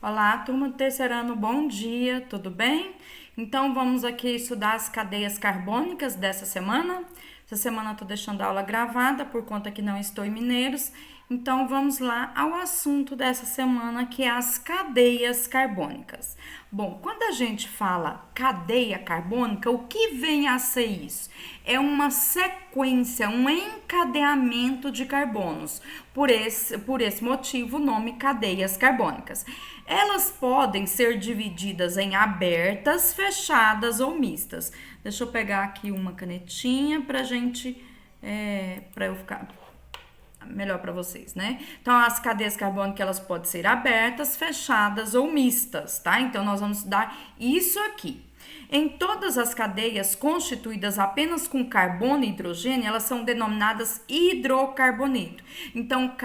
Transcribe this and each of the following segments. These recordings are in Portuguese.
Olá, turma do terceiro ano, bom dia, tudo bem? Então vamos aqui estudar as cadeias carbônicas dessa semana. Essa semana eu tô deixando a aula gravada por conta que não estou em Mineiros. Então vamos lá ao assunto dessa semana, que é as cadeias carbônicas. Bom, quando a gente fala cadeia carbônica, o que vem a ser isso? É uma sequência, um encadeamento de carbonos. Por esse motivo, o nome cadeias carbônicas. Elas podem ser divididas em abertas, fechadas ou mistas. Deixa eu pegar aqui uma canetinha pra gente, pra eu ficar melhor para vocês, né? Então, as cadeias carbônicas, elas podem ser abertas, fechadas ou mistas, tá? Então, nós vamos estudar isso aqui. Em todas as cadeias constituídas apenas com carbono e hidrogênio, elas são denominadas hidrocarboneto. Então,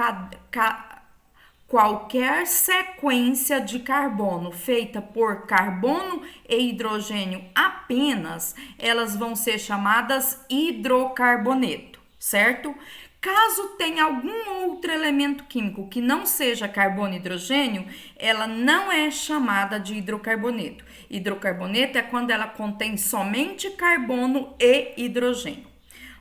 qualquer sequência de carbono feita por carbono e hidrogênio apenas, elas vão ser chamadas hidrocarboneto, certo? Caso tenha algum outro elemento químico que não seja carbono e hidrogênio, ela não é chamada de hidrocarboneto. Hidrocarboneto é quando ela contém somente carbono e hidrogênio.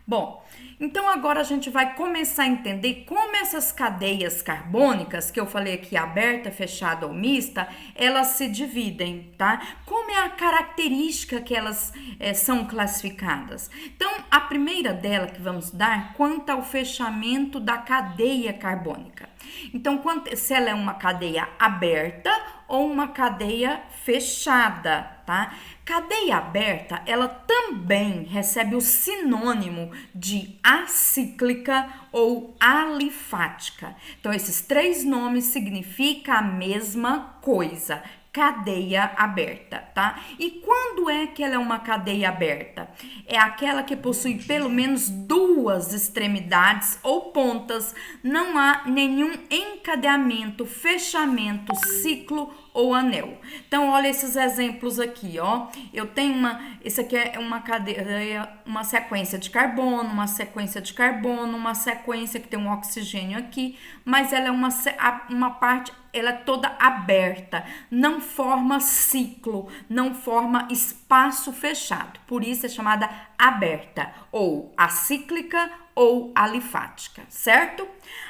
Bom, então agora a gente vai começar a entender como essas cadeias carbônicas, que eu falei aqui, aberta, fechada ou mista, elas se dividem, tá? Como é a característica que elas são classificadas? Então, a primeira dela que vamos dar, quanto ao fechamento da cadeia carbônica. Então, se ela é uma cadeia aberta ou uma cadeia fechada, tá? Cadeia aberta, ela também recebe o sinônimo de acíclica ou alifática. Então, esses três nomes significam a mesma coisa. Cadeia aberta, tá? E quando é que ela é uma cadeia aberta? É aquela que possui pelo menos duas extremidades ou pontas, não há nenhum encadeamento, fechamento, ciclo ou anel. Então, olha esses exemplos aqui, ó. Eu tenho esse aqui é uma cadeia, uma sequência de carbono, uma sequência de carbono, uma sequência que tem um oxigênio aqui, mas ela é uma parte, ela é toda aberta, não forma ciclo, não forma espaço fechado. Por isso é chamada aberta, ou acíclica ou alifática, certo?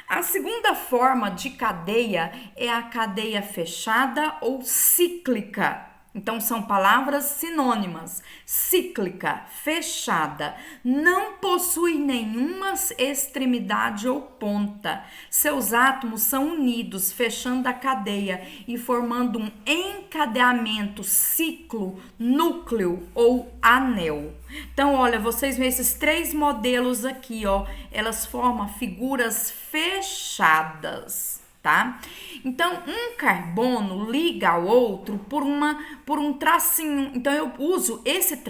A segunda forma de cadeia é a cadeia fechada ou cíclica. Então, são palavras sinônimas. Cíclica, fechada, não possui nenhuma extremidade ou ponta. Seus átomos são unidos, fechando a cadeia e formando um encadeamento, ciclo, núcleo ou anel. Então, olha, vocês veem esses três modelos aqui, ó. Elas formam figuras fechadas, tá? Então, um carbono liga ao outro por um tracinho. Então, eu uso esse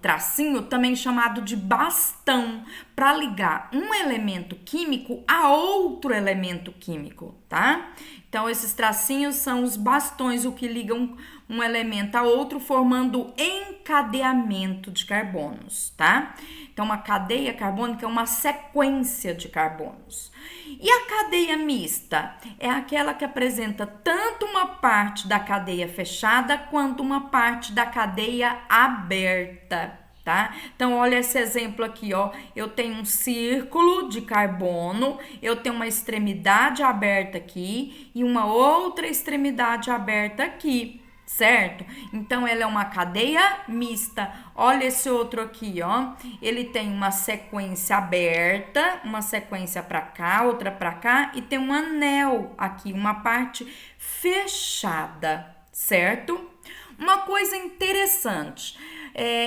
tracinho também chamado de bastão para ligar um elemento químico a outro elemento químico, tá? Então, esses tracinhos são os bastões, o que ligam um elemento a outro, formando encadeamento de carbonos, tá? Então, uma cadeia carbônica é uma sequência de carbonos. E a cadeia mista é aquela que apresenta tanto uma parte da cadeia fechada quanto uma parte da cadeia aberta, tá? Então, olha esse exemplo aqui, ó. Eu tenho um círculo de carbono, eu tenho uma extremidade aberta aqui e uma outra extremidade aberta aqui, certo? Então, ela é uma cadeia mista. Olha esse outro aqui, ó. Ele tem uma sequência aberta, uma sequência para cá, outra para cá, e tem um anel aqui, uma parte fechada, certo? Uma coisa interessante,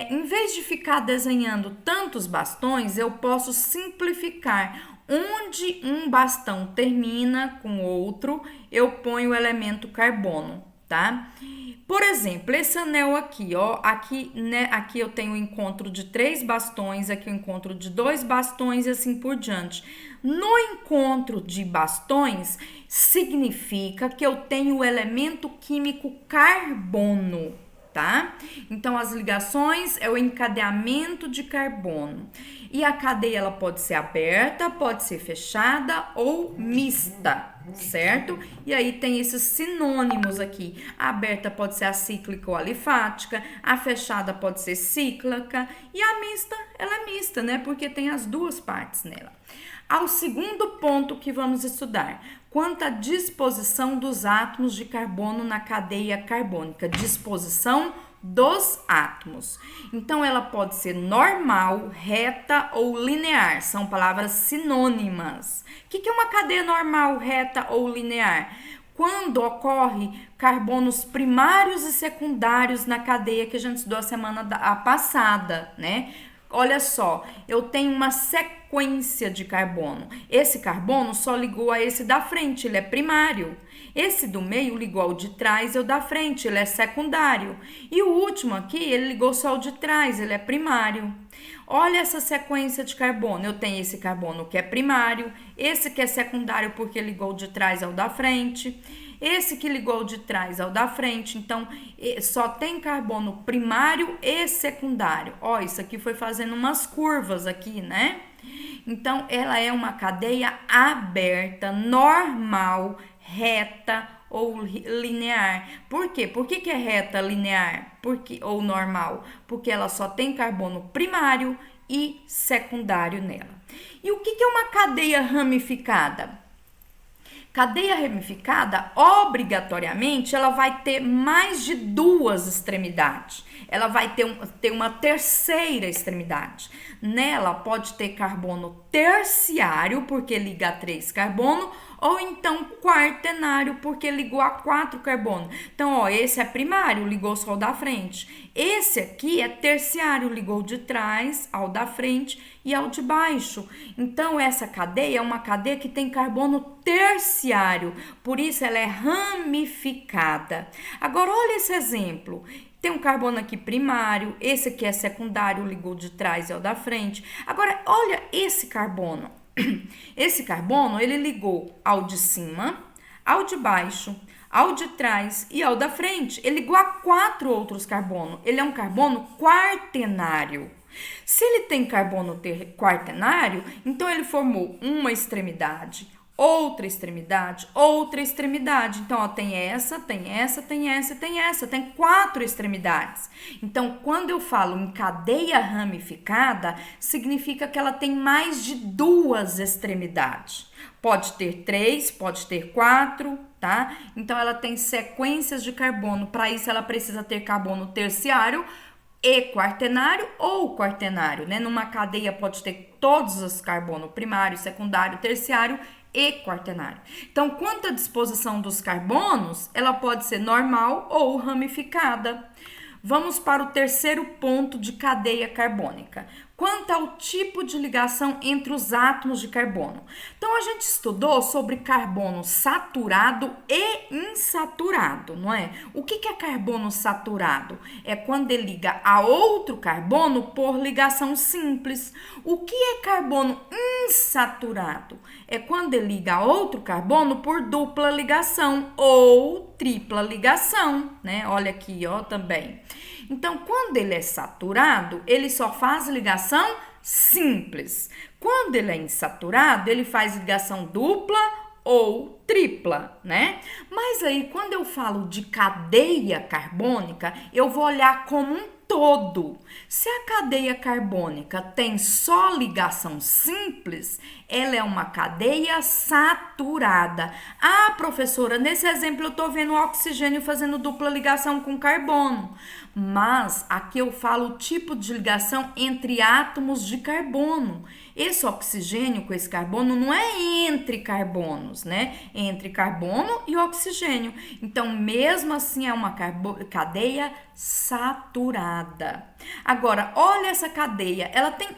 em vez de ficar desenhando tantos bastões, eu posso simplificar. Onde um bastão termina com outro, eu ponho o elemento carbono, tá? Por exemplo, esse anel aqui, ó, aqui eu tenho o encontro de 3 bastões, aqui o encontro de 2 bastões e assim por diante. No encontro de bastões, significa que eu tenho o elemento químico carbono, tá? Então, as ligações é o encadeamento de carbono. E a cadeia, ela pode ser aberta, pode ser fechada ou mista, certo? E aí tem esses sinônimos aqui. A aberta pode ser acíclica ou alifática, a fechada pode ser cíclica e a mista, ela é mista, né? Porque tem as duas partes nela. Ao segundo ponto que vamos estudar, quanto à disposição dos átomos de carbono na cadeia carbônica. Disposição dos átomos. Então, ela pode ser normal, reta ou linear. São palavras sinônimas. O que é uma cadeia normal, reta ou linear? Quando ocorre carbonos primários e secundários na cadeia que a gente estudou a semana passada, né? Olha só, eu tenho uma sequência de carbono. Esse carbono só ligou a esse da frente, ele é primário. Esse do meio ligou ao de trás e o da frente, ele é secundário. E o último aqui, ele ligou só ao de trás, ele é primário. Olha essa sequência de carbono. Eu tenho esse carbono que é primário, esse que é secundário porque ligou de trás ao da frente, esse que ligou de trás ao da frente. Então, só tem carbono primário e secundário. Ó, isso aqui foi fazendo umas curvas aqui, né? Então, ela é uma cadeia aberta, normal, reta ou linear. Por quê? Por que é reta, linear ou normal? Porque ela só tem carbono primário e secundário nela. E o que é uma cadeia ramificada? Cadeia ramificada, obrigatoriamente, ela vai ter mais de duas extremidades. Ela vai ter uma terceira extremidade. Nela pode ter carbono terciário, porque liga a 3 carbono, ou então quaternário, porque ligou a 4 carbono. Então, ó, esse é primário, ligou só o da frente. Esse aqui é terciário, ligou de trás ao da frente e ao de baixo. Então, essa cadeia é uma cadeia que tem carbono terciário, por isso ela é ramificada. Agora, olha esse exemplo. Tem um carbono aqui primário, esse aqui é secundário, ligou de trás e ao da frente. Agora, olha esse carbono. Esse carbono, ele ligou ao de cima, ao de baixo, ao de trás e ao da frente. Ele ligou a 4 outros carbonos. Ele é um carbono quaternário. Se ele tem carbono quaternário, então ele formou uma extremidade, outra extremidade, outra extremidade. Então, ó, tem essa, tem essa, tem essa, tem essa, tem 4 extremidades. Então, quando eu falo em cadeia ramificada, significa que ela tem mais de 2 extremidades. Pode ter 3, pode ter 4, tá? Então, ela tem sequências de carbono. Para isso, ela precisa ter carbono terciário e quaternário ou quaternário, né? Numa cadeia pode ter todos os carbonos, primário, secundário, terciário e quaternário. Então, quanto à disposição dos carbonos, ela pode ser normal ou ramificada. Vamos para o terceiro ponto de cadeia carbônica. Quanto ao tipo de ligação entre os átomos de carbono. Então, a gente estudou sobre carbono saturado e insaturado, não é? O que é carbono saturado? É quando ele liga a outro carbono por ligação simples. O que é carbono insaturado? É quando ele liga a outro carbono por dupla ligação ou tripla ligação, né? Olha aqui, ó, também. Então, quando ele é saturado, ele só faz ligação simples. Quando ele é insaturado, ele faz ligação dupla ou tripla, né? Mas aí, quando eu falo de cadeia carbônica, eu vou olhar como um todo. Se a cadeia carbônica tem só ligação simples, ela é uma cadeia saturada. Ah, professora, nesse exemplo eu tô vendo o oxigênio fazendo dupla ligação com carbono. Mas aqui eu falo o tipo de ligação entre átomos de carbono. Esse oxigênio com esse carbono não é entre carbonos, né? É entre carbono e oxigênio. Então, mesmo assim, é uma cadeia saturada. Agora, olha essa cadeia, ela tem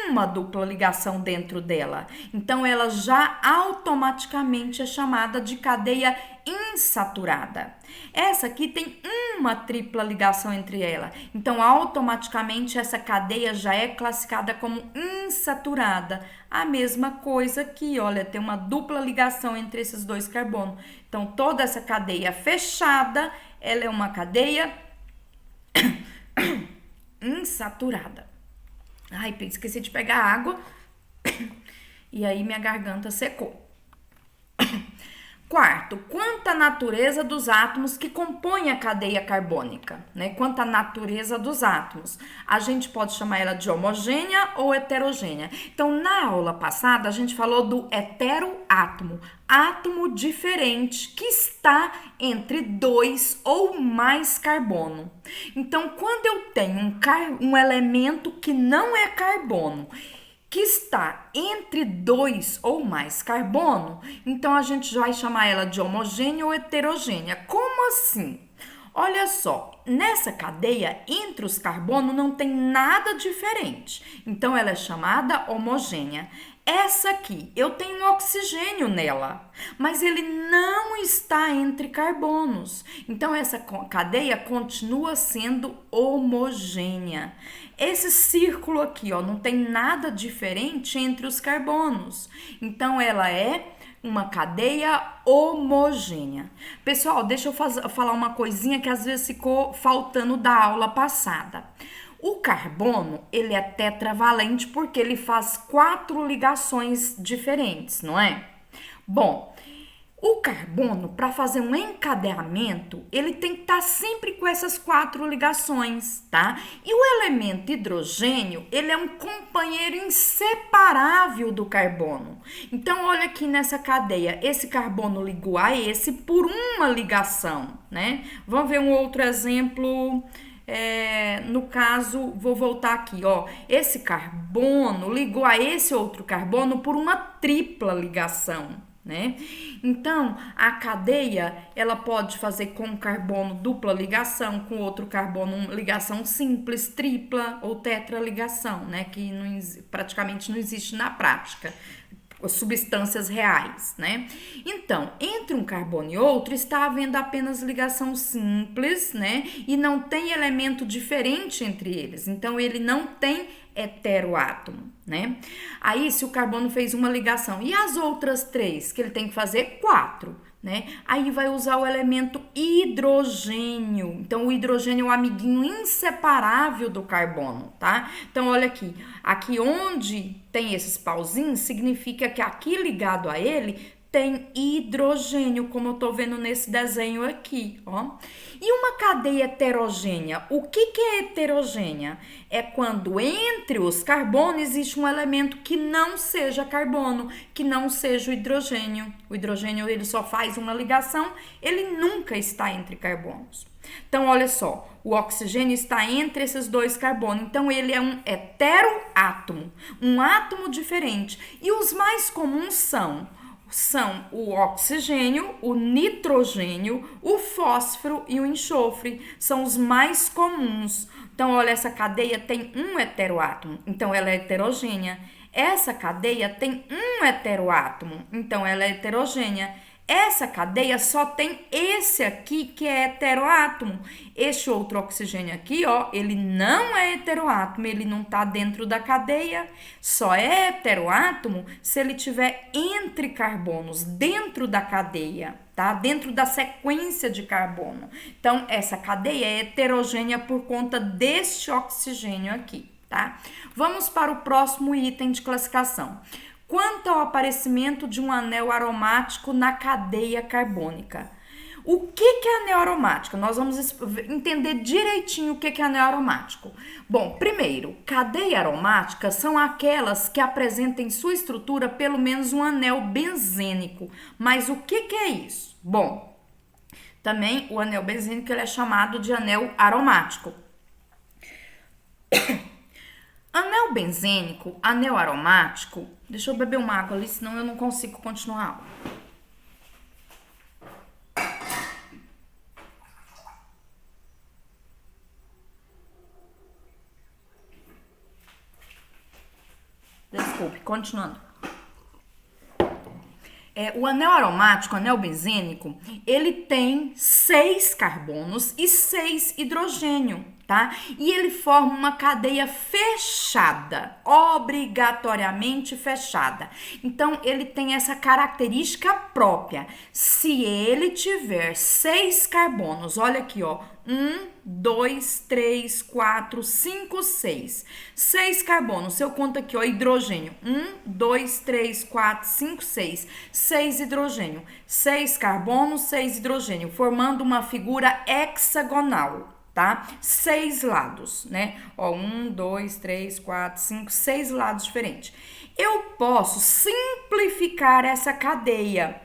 uma dupla ligação dentro dela. Então, ela já automaticamente é chamada de cadeia insaturada. Essa aqui tem uma tripla ligação entre ela. Então, automaticamente, essa cadeia já é classificada como insaturada. A mesma coisa aqui, olha, tem uma dupla ligação entre esses dois carbonos. Então, toda essa cadeia fechada, ela é uma cadeia insaturada. Ai, esqueci de pegar água e aí minha garganta secou. Quarto, quanto à natureza dos átomos que compõem a cadeia carbônica, né? Quanto à natureza dos átomos, a gente pode chamar ela de homogênea ou heterogênea. Então, na aula passada, a gente falou do heteroátomo, átomo diferente que está entre dois ou mais carbono. Então, quando eu tenho um elemento que não é carbono, que está entre dois ou mais carbono, então a gente vai chamar ela de homogênea ou heterogênea. Como assim? Olha só, nessa cadeia, entre os carbonos não tem nada diferente, então ela é chamada homogênea. Essa aqui, eu tenho um oxigênio nela, mas ele não está entre carbonos. Então, essa cadeia continua sendo homogênea. Esse círculo aqui, ó, não tem nada diferente entre os carbonos. Então, ela é uma cadeia homogênea. Pessoal, deixa eu falar uma coisinha que às vezes ficou faltando da aula passada. O carbono, ele é tetravalente porque ele faz 4 ligações diferentes, não é? Bom, o carbono, para fazer um encadeamento, ele tem que estar sempre com essas 4 ligações, tá? E o elemento hidrogênio, ele é um companheiro inseparável do carbono. Então, olha aqui nessa cadeia, esse carbono ligou a esse por uma ligação, né? Vamos ver um outro exemplo. No caso, vou voltar aqui, ó. Esse carbono ligou a esse outro carbono por uma tripla ligação, né? Então, a cadeia, ela pode fazer com um carbono dupla ligação, com outro carbono ligação simples, tripla ou tetraligação, né? Que praticamente não existe na prática. Substâncias reais, né? Então, entre um carbono e outro está havendo apenas ligação simples, né? E não tem elemento diferente entre eles. Então, ele não tem heteroátomo, né? Aí, se o carbono fez uma ligação e as outras 3, que ele tem que fazer 4, né? Aí vai usar o elemento hidrogênio. Então, o hidrogênio é o amiguinho inseparável do carbono, tá? Então, olha aqui. Aqui onde tem esses pauzinhos, significa que aqui ligado a ele tem hidrogênio, como eu tô vendo nesse desenho aqui, ó. E uma cadeia heterogênea, o que é heterogênea? É quando entre os carbonos existe um elemento que não seja carbono, que não seja o hidrogênio. O hidrogênio, ele só faz uma ligação, ele nunca está entre carbonos. Então, olha só, o oxigênio está entre esses 2 carbonos, então ele é um heteroátomo, um átomo diferente. E os mais comuns são o oxigênio, o nitrogênio, o fósforo e o enxofre. São os mais comuns. Então, olha, essa cadeia tem um heteroátomo, então ela é heterogênea. Essa cadeia tem um heteroátomo, então ela é heterogênea. Essa cadeia só tem esse aqui que é heteroátomo. Este outro oxigênio aqui, ó, ele não é heteroátomo, ele não tá dentro da cadeia. Só é heteroátomo se ele tiver entre carbonos, dentro da cadeia, tá? Dentro da sequência de carbono. Então, essa cadeia é heterogênea por conta deste oxigênio aqui, tá? Vamos para o próximo item de classificação. Quanto ao aparecimento de um anel aromático na cadeia carbônica. O que é anel aromático? Nós vamos entender direitinho o que é anel aromático. Bom, primeiro, cadeia aromática são aquelas que apresentam em sua estrutura pelo menos um anel benzênico. Mas o que é isso? Bom, também o anel benzênico ele é chamado de anel aromático. Anel benzênico, anel aromático. Deixa eu beber uma água ali, senão eu não consigo continuar a aula. Desculpe, continuando. O anel aromático, o anel benzênico, ele tem 6 carbonos e 6 hidrogênio, tá? E ele forma uma cadeia fechada, obrigatoriamente fechada. Então, ele tem essa característica própria. Se ele tiver 6 carbonos, olha aqui, ó, 1, 2, 3, 4, 5, 6. 6 carbonos. Se eu conto aqui, ó, hidrogênio. 1, 2, 3, 4, 5, 6. 6 hidrogênio. 6 carbonos, 6 hidrogênio, formando uma figura hexagonal, tá? 6 lados, né? Ó, 1, 2, 3, 4, 5, 6 lados diferentes. Eu posso simplificar essa cadeia,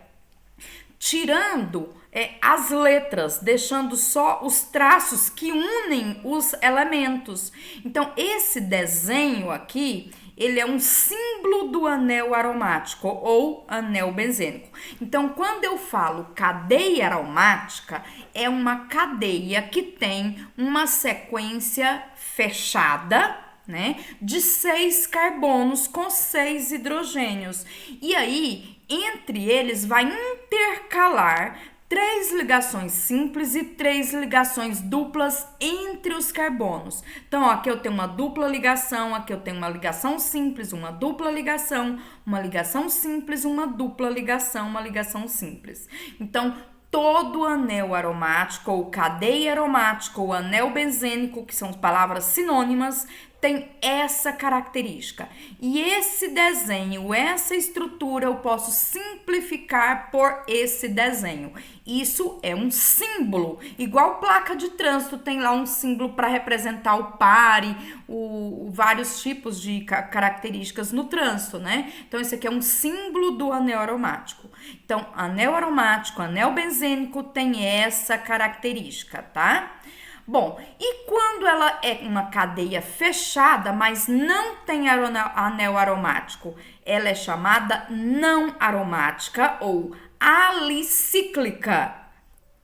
tirando as letras, deixando só os traços que unem os elementos. Então, esse desenho aqui, ele é um símbolo do anel aromático ou anel benzênico. Então, quando eu falo cadeia aromática, é uma cadeia que tem uma sequência fechada, né, de 6 carbonos com 6 hidrogênios. E aí, entre eles vai intercalar 3 ligações simples e 3 ligações duplas entre os carbonos. Então, ó, aqui eu tenho uma dupla ligação, aqui eu tenho uma ligação simples, uma dupla ligação, uma ligação simples, uma dupla ligação, uma ligação simples. Então, todo anel aromático, ou cadeia aromática, ou anel benzênico, que são palavras sinônimas, tem essa característica. E esse desenho, essa estrutura, eu posso simplificar por esse desenho. Isso é um símbolo, igual placa de trânsito, tem lá um símbolo para representar o pare, vários tipos de características no trânsito, né? Então, esse aqui é um símbolo do anel aromático. Então, anel aromático, anel benzênico tem essa característica, tá? Bom, e quando ela é uma cadeia fechada, mas não tem anel aromático, ela é chamada não aromática ou alicíclica.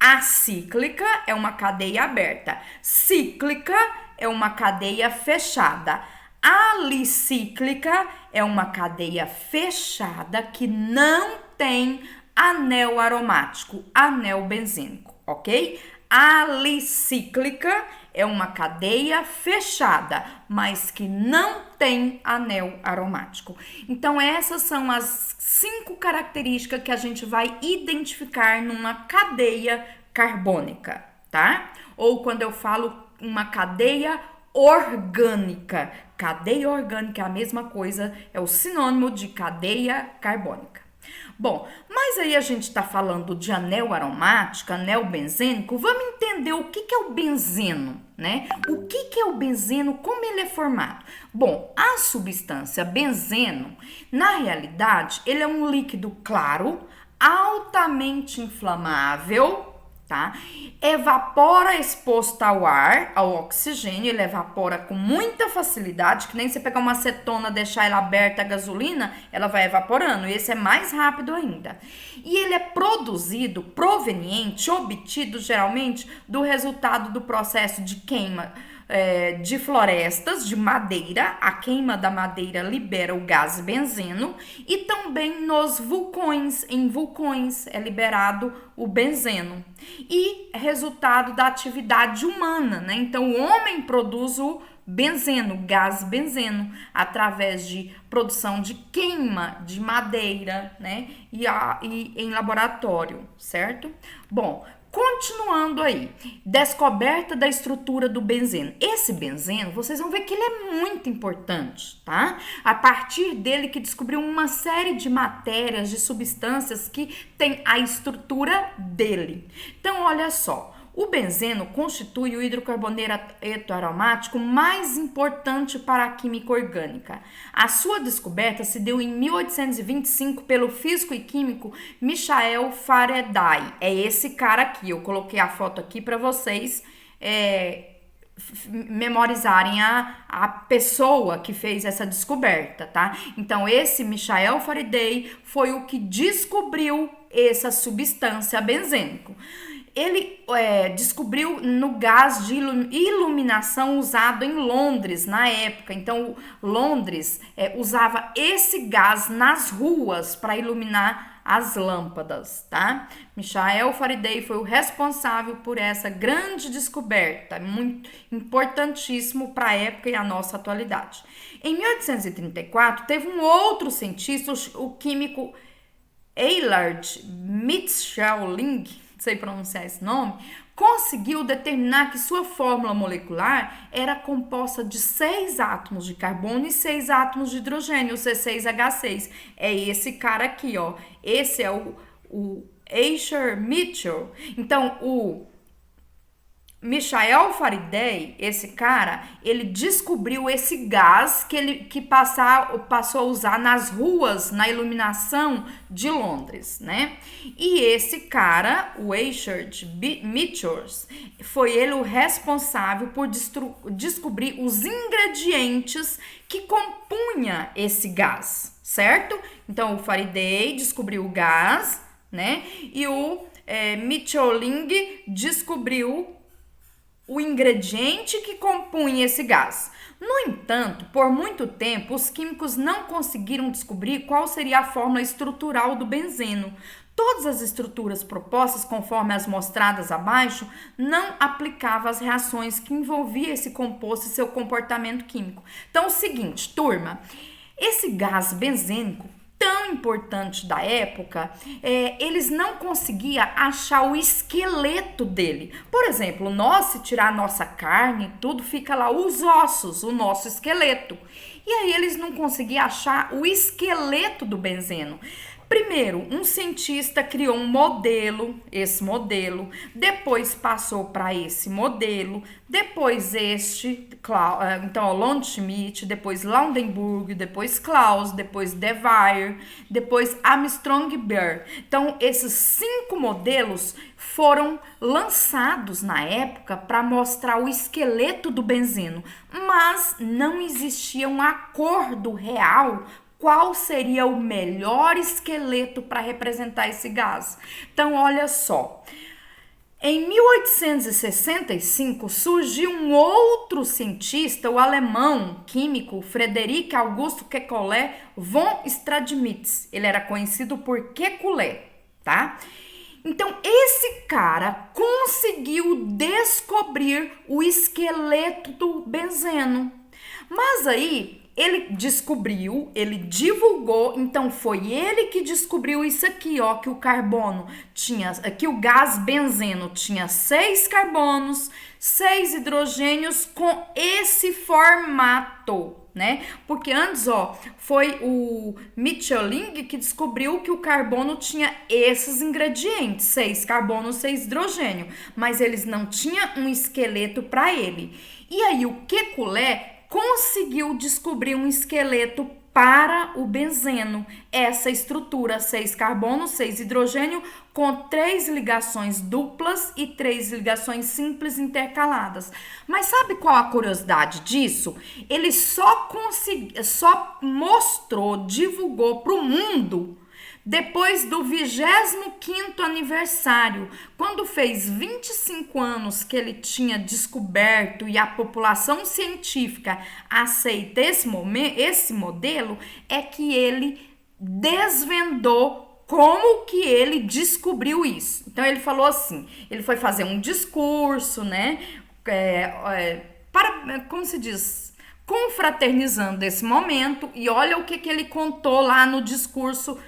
Acíclica é uma cadeia aberta, cíclica é uma cadeia fechada. Alicíclica é uma cadeia fechada que não tem anel aromático, anel benzênico, ok? Alicíclica é uma cadeia fechada, mas que não tem anel aromático. Então, essas são as 5 características que a gente vai identificar numa cadeia carbônica, tá? Ou quando eu falo uma cadeia orgânica. Cadeia orgânica é a mesma coisa, é o sinônimo de cadeia carbônica. Bom, mas aí a gente está falando de anel aromático, anel benzênico, vamos entender o que é o benzeno, né? O que é o benzeno, como ele é formado? Bom, a substância benzeno, na realidade, ele é um líquido claro, altamente inflamável, tá? Evapora exposto ao ar, ao oxigênio, ele evapora com muita facilidade, que nem você pegar uma acetona, deixar ela aberta a gasolina, ela vai evaporando, e esse é mais rápido ainda. E ele é produzido, proveniente, obtido geralmente do resultado do processo de queima de florestas, de madeira. A queima da madeira libera o gás benzeno, e também nos vulcões, em vulcões é liberado o benzeno. E resultado da atividade humana, né? Então, o homem produz o benzeno, gás benzeno, através de produção de queima de madeira, né? E em laboratório, certo? Bom, continuando aí, descoberta da estrutura do benzeno. Esse benzeno, vocês vão ver que ele é muito importante, tá? A partir dele que descobriu uma série de matérias, de substâncias que tem a estrutura dele. Então, olha só. O benzeno constitui o hidrocarboneto aromático mais importante para a química orgânica. A sua descoberta se deu em 1825 pelo físico e químico Michael Faraday. É esse cara aqui, eu coloquei a foto aqui para vocês memorizarem a pessoa que fez essa descoberta, tá? Então, esse Michael Faraday foi o que descobriu essa substância benzênico. Ele descobriu no gás de iluminação usado em Londres na época. Então, Londres usava esse gás nas ruas para iluminar as lâmpadas, tá? Michael Faraday foi o responsável por essa grande descoberta, muito importantíssimo para a época e a nossa atualidade. Em 1834, teve um outro cientista, o químico Eilard Mitchelling, não sei pronunciar esse nome, conseguiu determinar que sua fórmula molecular era composta de 6 átomos de carbono e 6 átomos de hidrogênio, o C6H6. É esse cara aqui, ó. Esse é o Escher Mitchell. Então, o Michael Faraday, esse cara, ele descobriu esse gás que passou a usar nas ruas, na iluminação de Londres, né? E esse cara, o Escher Mitchell, foi ele o responsável por descobrir os ingredientes que compunha esse gás, certo? Então, o Faraday descobriu o gás, né? E o Mitchelling descobriu o ingrediente que compunha esse gás. No entanto, por muito tempo, os químicos não conseguiram descobrir qual seria a fórmula estrutural do benzeno. Todas as estruturas propostas, conforme as mostradas abaixo, não aplicavam às reações que envolviam esse composto e seu comportamento químico. Então, é o seguinte, turma, esse gás benzênico tão importante da época, eles não conseguiam achar o esqueleto dele. Por exemplo, nós, se tirar a nossa carne, tudo fica lá, os ossos, o nosso esqueleto. E aí eles não conseguiam achar o esqueleto do benzeno. Primeiro, um cientista criou um modelo, esse modelo, depois passou para esse modelo, depois então Lowenschmidt, depois Laundenburg, depois Claus, depois De Vere, depois Armstrong Beer. Então, esses 5 modelos foram lançados na época para mostrar o esqueleto do benzeno, mas não existia um acordo real qual seria o melhor esqueleto para representar esse gás. Então, olha só. Em 1865, surgiu um outro cientista, o alemão químico Frederic August Kekulé von Stradivarius. Ele era conhecido por Kekulé, tá? Então, esse cara conseguiu descobrir o esqueleto do benzeno. Mas aí, ele descobriu, ele divulgou, então foi ele que descobriu isso aqui, ó, que o carbono tinha, que o gás benzeno tinha 6 carbonos, 6 hidrogênios com esse formato, né? Porque antes, ó, foi o Mitchelling que descobriu que o carbono tinha esses ingredientes, 6 carbonos, 6 hidrogênio, mas eles não tinham um esqueleto para ele. E aí o Kekulé conseguiu descobrir um esqueleto para o benzeno. Essa estrutura, 6 carbono, 6 hidrogênio, com 3 ligações duplas e 3 ligações simples intercaladas. Mas sabe qual a curiosidade disso? Ele só mostrou, divulgou para o mundo depois do 25º aniversário, quando fez 25 anos que ele tinha descoberto e a população científica aceita esse modelo, é que ele desvendou como que ele descobriu isso. Então, ele falou assim, ele foi fazer um discurso, né, como se diz, confraternizando esse momento, e olha o que ele contou lá no discurso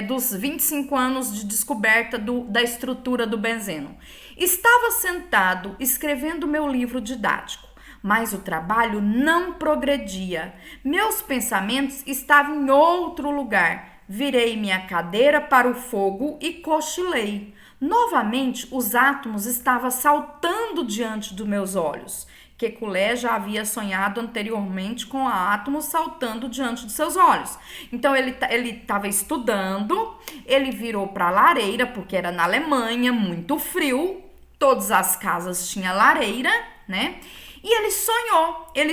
dos 25 anos de descoberta da estrutura do benzeno. Estava sentado escrevendo meu livro didático, mas o trabalho não progredia. Meus pensamentos estavam em outro lugar. Virei minha cadeira para o fogo e cochilei. Novamente, os átomos estavam saltando diante dos meus olhos. Kekulé já havia sonhado anteriormente com átomos saltando diante de seus olhos. Então, ele estava estudando, ele virou para a lareira, porque era na Alemanha, muito frio, todas as casas tinham lareira, né? E ele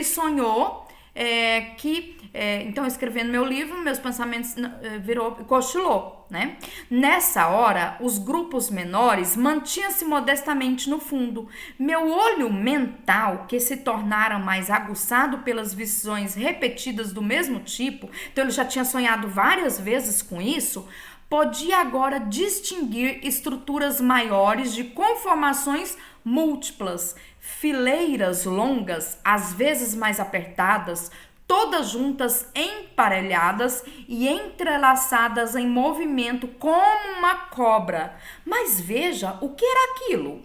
sonhou que Então, escrevendo meu livro, meus pensamentos cochilou, né? Nessa hora, os grupos menores mantinham-se modestamente no fundo. Meu olho mental, que se tornara mais aguçado pelas visões repetidas do mesmo tipo, então ele já tinha sonhado várias vezes com isso, podia agora distinguir estruturas maiores de conformações múltiplas, fileiras longas, às vezes mais apertadas, todas juntas, emparelhadas e entrelaçadas em movimento como uma cobra. Mas veja, o que era aquilo?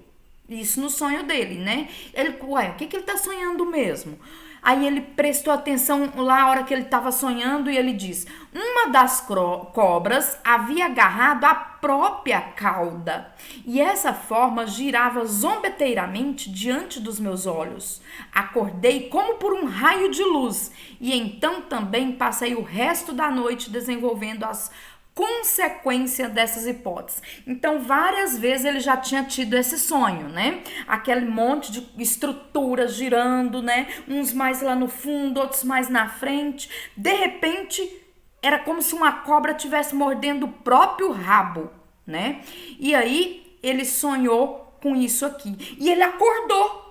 Isso no sonho dele, né? O que ele tá sonhando mesmo? Aí ele prestou atenção lá a hora que ele estava sonhando e ele diz: uma das cobras havia agarrado a própria cauda e essa forma girava zombeteiramente diante dos meus olhos. Acordei como por um raio de luz e então também passei o resto da noite desenvolvendo as consequência dessas hipóteses. Então, várias vezes ele já tinha tido esse sonho, né? Aquele monte de estruturas girando, né? Uns mais lá no fundo, outros mais na frente. De repente, era como se uma cobra estivesse mordendo o próprio rabo, né? E aí, ele sonhou com isso aqui. E ele acordou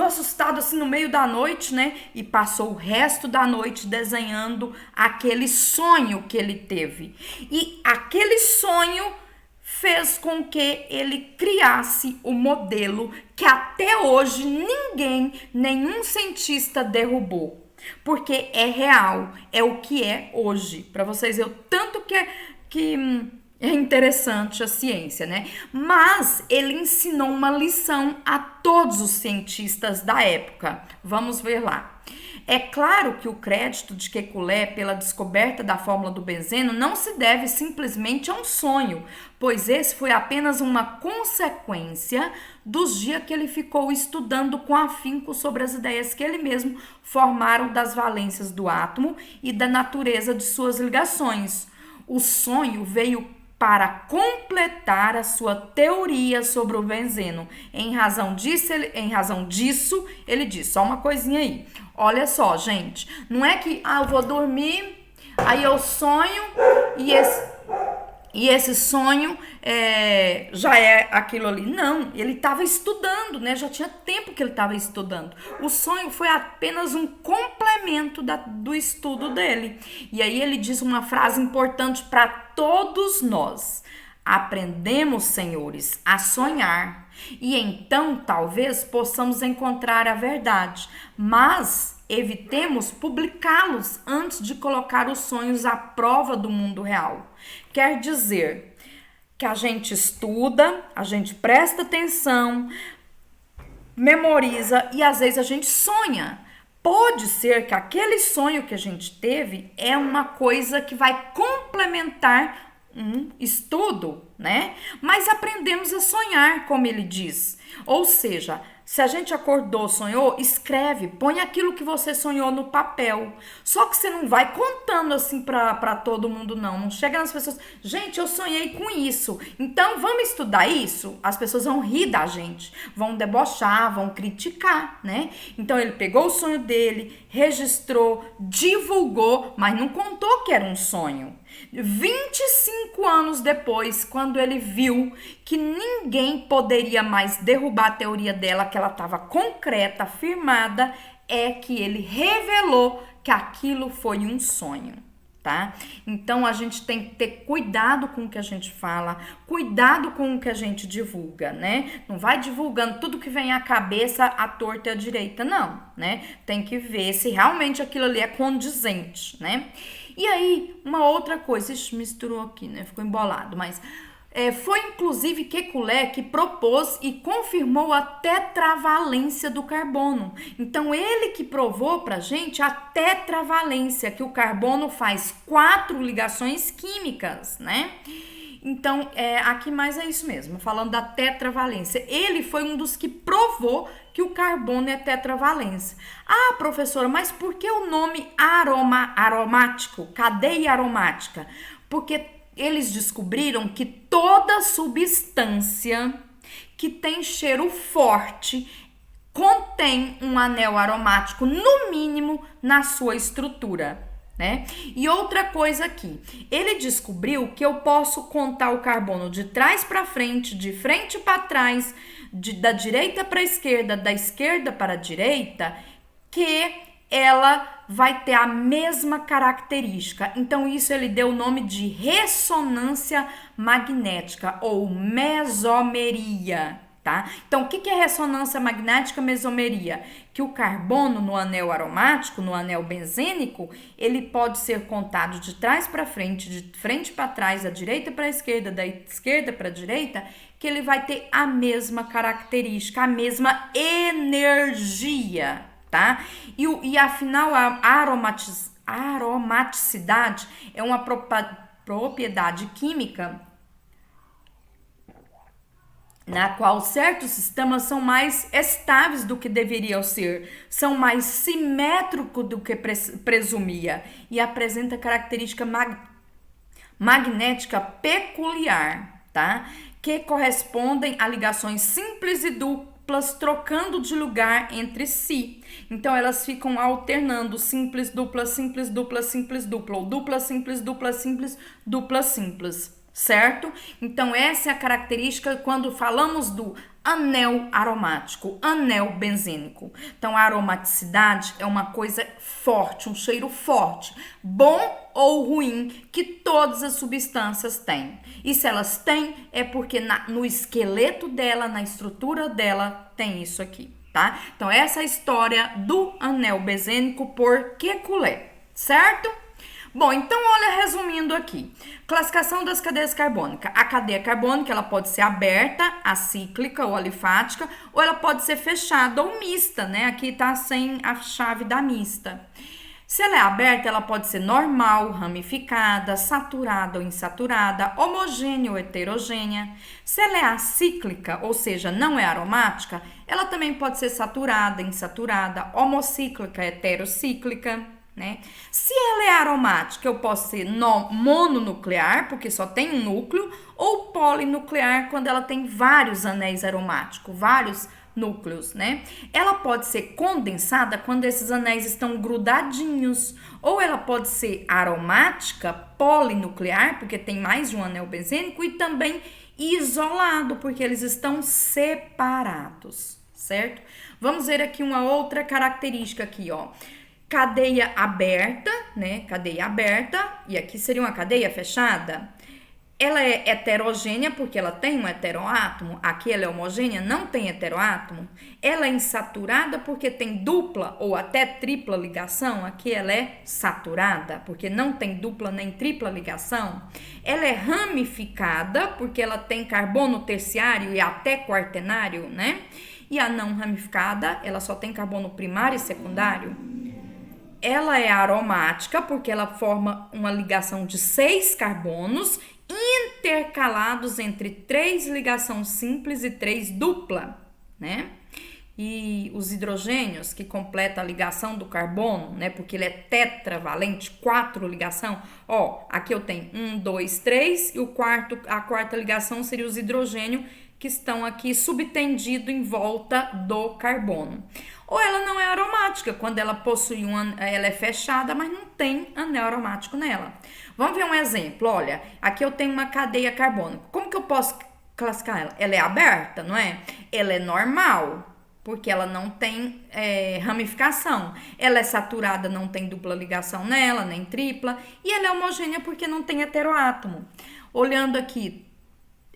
assustado assim no meio da noite, né? E passou o resto da noite desenhando aquele sonho que ele teve. E aquele sonho fez com que ele criasse o modelo que até hoje nenhum cientista derrubou. Porque é real, é o que é hoje. Para vocês verem o tanto que é interessante a ciência, né? Mas ele ensinou uma lição a todos os cientistas da época. Vamos ver lá. É claro que o crédito de Kekulé pela descoberta da fórmula do benzeno não se deve simplesmente a um sonho, pois esse foi apenas uma consequência dos dias que ele ficou estudando com afinco sobre as ideias que ele mesmo formaram das valências do átomo e da natureza de suas ligações. O sonho veio para completar a sua teoria sobre o benzeno. Em razão disso, ele diz, só uma coisinha aí. Olha só, gente, não é que eu vou dormir, aí eu sonho e esse sonho já é aquilo ali. Não, ele estava estudando, né? Já tinha tempo que ele estava estudando. O sonho foi apenas um complemento do estudo dele. E aí ele diz uma frase importante para todos nós. Aprendemos, senhores, a sonhar. E então talvez possamos encontrar a verdade. Mas evitemos publicá-los antes de colocar os sonhos à prova do mundo real. Quer dizer que a gente estuda, a gente presta atenção, memoriza e às vezes a gente sonha. Pode ser que aquele sonho que a gente teve é uma coisa que vai complementar um estudo, né? Mas aprendemos a sonhar, como ele diz. Ou seja, se a gente acordou, sonhou, escreve, põe aquilo que você sonhou no papel. Só que você não vai contando assim pra todo mundo, não. Não chega nas pessoas, gente, eu sonhei com isso. Então, vamos estudar isso? As pessoas vão rir da gente, vão debochar, vão criticar, né? Então, ele pegou o sonho dele, registrou, divulgou, mas não contou que era um sonho. 25 anos depois, quando ele viu que ninguém poderia mais derrubar a teoria dela, que ela estava concreta, firmada, é que ele revelou que aquilo foi um sonho, tá? Então a gente tem que ter cuidado com o que a gente fala, cuidado com o que a gente divulga, né? Não vai divulgando tudo que vem à cabeça, à torta e à direita, não, né? Tem que ver se realmente aquilo ali é condizente, né? E aí, uma outra coisa, isso misturou aqui, né? Ficou embolado, mas foi inclusive Kekulé que propôs e confirmou a tetravalência do carbono. Então, ele que provou pra gente a tetravalência, que o carbono faz 4 ligações químicas, né? Então, aqui mais é isso mesmo, falando da tetravalência. Ele foi um dos que provou que o carbono é tetravalência. Ah, professora, mas por que o nome aromático, cadeia aromática? Porque eles descobriram que toda substância que tem cheiro forte contém um anel aromático, no mínimo, na sua estrutura. né? E outra coisa aqui, ele descobriu que eu posso contar o carbono de trás para frente, de frente para trás, da direita para a esquerda, da esquerda para a direita, que ela vai ter a mesma característica. Então, isso ele deu o nome de ressonância magnética ou mesomeria, tá? Então, o que é ressonância magnética mesomeria? Que o carbono no anel aromático, no anel benzênico, ele pode ser contado de trás para frente, de frente para trás, da direita para a esquerda, da esquerda para a direita, que ele vai ter a mesma característica, a mesma energia, tá? E afinal, a aromaticidade é uma propriedade química na qual certos sistemas são mais estáveis do que deveriam ser, são mais simétricos do que presumia e apresenta característica magnética peculiar, tá? Que correspondem a ligações simples e duplas trocando de lugar entre si. Então elas ficam alternando simples, dupla, simples, dupla, simples, dupla, ou dupla, simples, dupla, simples, dupla, simples. Certo? Então, essa é a característica quando falamos do anel aromático, anel benzênico. Então, a aromaticidade é uma coisa forte, um cheiro forte, bom ou ruim, que todas as substâncias têm. E se elas têm, é porque no esqueleto dela, na estrutura dela, tem isso aqui, tá? Então, essa é a história do anel benzênico por Kekulé, certo? Bom, então olha, resumindo aqui, classificação das cadeias carbônicas. A cadeia carbônica, ela pode ser aberta, acíclica ou alifática, ou ela pode ser fechada ou mista, né? Aqui tá sem a chave da mista. Se ela é aberta, ela pode ser normal, ramificada, saturada ou insaturada, homogênea ou heterogênea. Se ela é acíclica, ou seja, não é aromática, ela também pode ser saturada, insaturada, homocíclica, heterocíclica. Né? Se ela é aromática, eu posso ser mononuclear, porque só tem um núcleo, ou polinuclear, quando ela tem vários anéis aromáticos, vários núcleos, né? Ela pode ser condensada quando esses anéis estão grudadinhos, ou ela pode ser aromática, polinuclear, porque tem mais de um anel benzênico, e também isolado, porque eles estão separados, certo? Vamos ver aqui uma outra característica aqui, ó. Cadeia aberta, né? Cadeia aberta, e aqui seria uma cadeia fechada. Ela é heterogênea porque ela tem um heteroátomo. Aqui ela é homogênea, não tem heteroátomo. Ela é insaturada porque tem dupla ou até tripla ligação. Aqui ela é saturada porque não tem dupla nem tripla ligação. Ela é ramificada porque ela tem carbono terciário e até quaternário, né? E a não ramificada, ela só tem carbono primário e secundário. Ela é aromática porque ela forma uma ligação de 6 carbonos intercalados entre 3 ligações simples e 3 dupla, né? E os hidrogênios que completa a ligação do carbono, né? Porque ele é tetravalente, 4 ligação. Ó, aqui eu tenho 1, 2, 3 e a quarta ligação seria os hidrogênios que estão aqui subtendido em volta do carbono. Ou ela não é aromática, quando ela possui ela é fechada, mas não tem anel aromático nela. Vamos ver um exemplo, olha, aqui eu tenho uma cadeia carbônica. Como que eu posso classificar ela? Ela é aberta, não é? Ela é normal, porque ela não tem ramificação. Ela é saturada, não tem dupla ligação nela, nem tripla. E ela é homogênea porque não tem heteroátomo. Olhando aqui,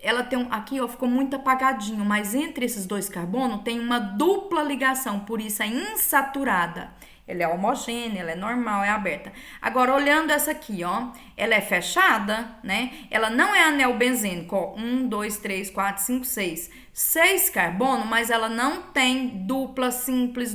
ela tem aqui, ó, ficou muito apagadinho, mas entre esses dois carbonos tem uma dupla ligação, por isso é insaturada. Ela é homogênea, ela é normal, é aberta. Agora, olhando essa aqui, ó, ela é fechada, né? Ela não é anel benzênico, ó, 1, 2, 3, 4, 5, 6. 6 carbono, mas ela não tem dupla simples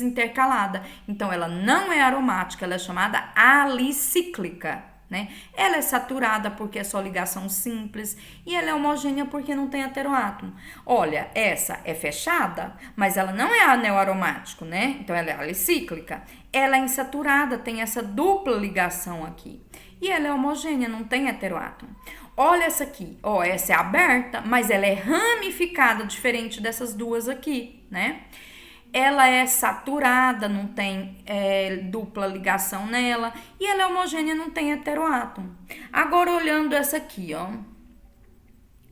intercalada. Então, ela não é aromática, ela é chamada alicíclica. Né? Ela é saturada porque é só ligação simples e ela é homogênea porque não tem heteroátomo. Olha, essa é fechada, mas ela não é anel aromático, né? Então ela é alicíclica. Ela é insaturada, tem essa dupla ligação aqui. E ela é homogênea, não tem heteroátomo. Olha essa aqui, ó, essa é aberta, mas ela é ramificada, diferente dessas duas aqui, né? ela é saturada, não tem dupla ligação nela, e ela é homogênea, não tem heteroátomo. Agora, olhando essa aqui, ó,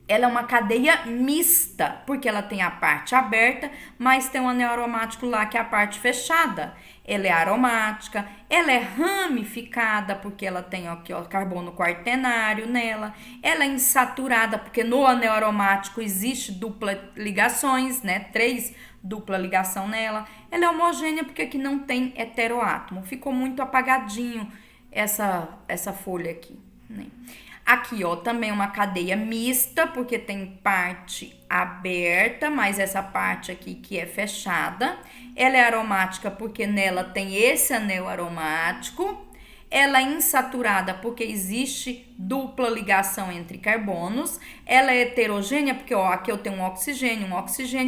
ela é uma cadeia mista, porque ela tem a parte aberta, mas tem um anel aromático lá que é a parte fechada. Ela é aromática, ela é ramificada, porque ela tem aqui, ó, carbono quaternário nela. Ela é insaturada, porque no anel aromático existe dupla ligações, né? 3 dupla ligação nela. Ela é homogênea, porque aqui não tem heteroátomo. Ficou muito apagadinho essa folha aqui, né? Aqui, ó, também uma cadeia mista, porque tem parte aberta, mas essa parte aqui que é fechada. Ela é aromática porque nela tem esse anel aromático. Ela é insaturada porque existe dupla ligação entre carbonos. Ela é heterogênea porque, ó, aqui eu tenho um oxigênio,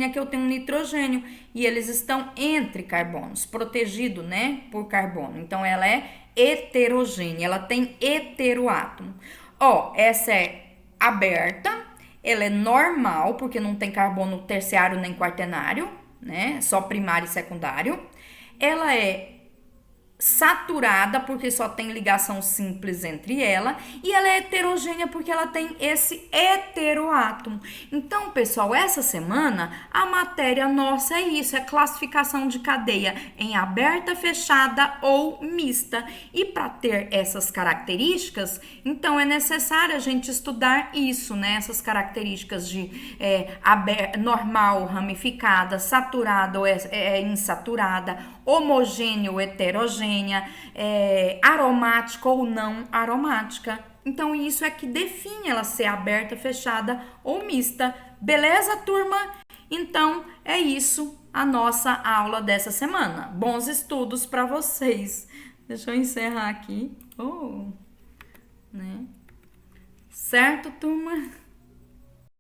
aqui eu tenho um nitrogênio. E eles estão entre carbonos, protegido, né, por carbono. Então, ela é heterogênea, ela tem heteroátomo. Ó, essa é aberta, ela é normal, porque não tem carbono terciário nem quaternário, né? Só primário e secundário. Ela é saturada, porque só tem ligação simples entre ela, e ela é heterogênea porque ela tem esse heteroátomo. Então, pessoal, essa semana a matéria nossa é isso, é classificação de cadeia em aberta, fechada ou mista. E para ter essas características, então é necessário a gente estudar isso, né? Essas características de normal, ramificada, saturada ou insaturada, homogêneo, heterogênea, aromática ou não aromática. Então, isso é que define ela ser aberta, fechada ou mista. Beleza, turma? Então, é isso a nossa aula dessa semana. Bons estudos para vocês. Deixa eu encerrar aqui. Né? Certo, turma?